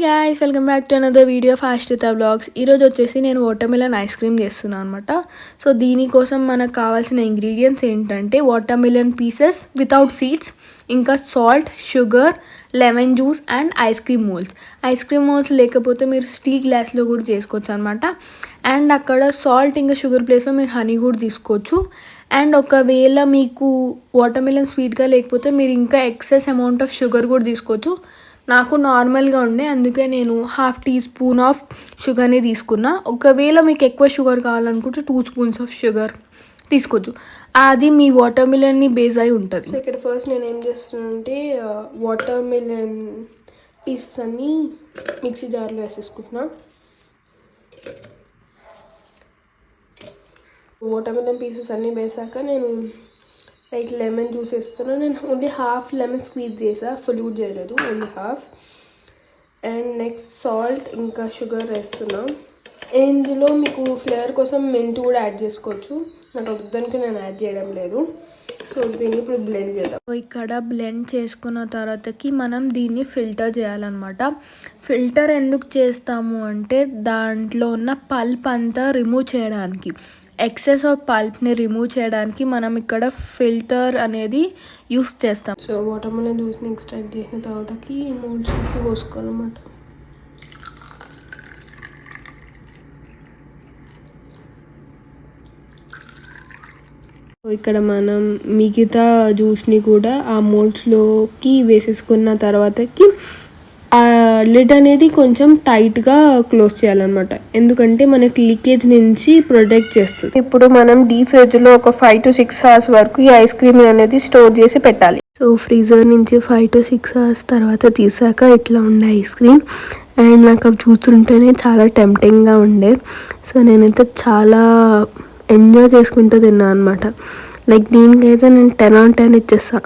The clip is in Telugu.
guys, welcome back to another video of Ashrita Vlogs. ఈరోజు వచ్చేసి నేను వాటర్మెలన్ ఐస్ క్రీమ్ చేస్తున్నాను అనమాట. సో దీనికోసం మనకు కావాల్సిన ఇంగ్రీడియంట్స్ ఏంటంటే వాటర్మెలన్ పీసెస్ వితౌట్ సీడ్స్, ఇంకా salt, sugar, lemon juice and ice cream moulds. Ice cream moulds లేకపోతే మీరు స్టీల్ గ్లాస్లో కూడా చేసుకోవచ్చు అనమాట. అండ్ అక్కడ సాల్ట్ ఇంకా షుగర్ ప్లేస్లో మీరు హనీ కూడా తీసుకోవచ్చు. అండ్ ఒకవేళ మీకు వాటర్మెలన్ స్వీట్గా లేకపోతే మీరు ఇంకా ఎక్సెస్ అమౌంట్ ఆఫ్ షుగర్ కూడా తీసుకోవచ్చు. నాకు నార్మల్గా ఉండే, అందుకే నేను 1/2 టీ స్పూన్ ఆఫ్ షుగర్ని తీసుకున్నా. ఒకవేళ మీకు ఎక్కువ షుగర్ కావాలనుకుంటే 2 స్పూన్స్ ఆఫ్ షుగర్ తీసుకోవచ్చు. అది మీ వాటర్మెలన్ని బేస్ అయి ఉంటుంది. సో ఇక్కడ ఫస్ట్ నేను ఏం చేస్తున్నానంటే వాటర్మెలన్ పీసెస్ అన్నీ మిక్సీ జార్లో వేసేసుకుంటున్నా. వాటర్మెలన్ పీసెస్ అన్నీ వేసాక నేను లైక్ లెమన్ జ్యూస్ వేస్తున్నాను. నేను ఓన్లీ హాఫ్ లెమన్ స్క్వీజ్ చేసా, ఫుల్ యూజ్ చేయలేదు, only half. And next salt ఇంకా షుగర్ వేస్తున్నాం. ఇందులో మీకు ఫ్లేవర్ కోసం మెంట్ కూడా యాడ్ చేసుకోవచ్చు. నాకు వద్దనుకు నేను యాడ్ చేయడం లేదు. సో దీన్ని ఇప్పుడు బ్లెండ్ చేద్దాం. ఇక్కడ బ్లెండ్ చేసుకున్న తర్వాతకి మనం దీన్ని ఫిల్టర్ చేయాలన్నమాట. ఫిల్టర్ ఎందుకు చేస్తాము అంటే దాంట్లో ఉన్న పల్ప్ అంతా రిమూవ్ చేయడానికి, ఎక్సెస్ ఆఫ్ పల్ప్ని రిమూవ్ చేయడానికి మనం ఇక్కడ ఫిల్టర్ అనేది యూస్ చేస్తాం. సో వాటర్మెలన్ జ్యూస్ని ఎక్స్ట్రాక్ట్ చేసిన తర్వాతకి మోల్డ్స్కి పోసుకోవాలన్నమాట. ఇక్కడ మనం మిగతా జ్యూస్ని కూడా ఆ మోల్డ్స్లోకి వేసేసుకున్న తర్వాతకి ఆ లిడ్ అనేది కొంచెం టైట్గా క్లోజ్ చేయాలన్నమాట, ఎందుకంటే మనకి లీకేజ్ నుంచి ప్రొటెక్ట్ చేస్తుంది. ఇప్పుడు మనం డీప్ ఫ్రిడ్జ్లో ఒక 5 to 6 hours వరకు ఈ ఐస్ క్రీమ్ అనేది స్టోర్ చేసి పెట్టాలి. సో ఫ్రీజర్ నుంచి 5 to 6 hours తర్వాత తీసాక ఇట్లా ఉండే ఐస్ క్రీమ్. అండ్ నాకు అవి చూస్తుంటేనే చాలా టెంప్టింగ్గా ఉండే. సో నేనైతే చాలా ఎంజాయ్ చేసుకుంటూ తిన్నాను అనమాట. లైక్ దీనికైతే నేను 10 on 10 ఇచ్చేస్తా.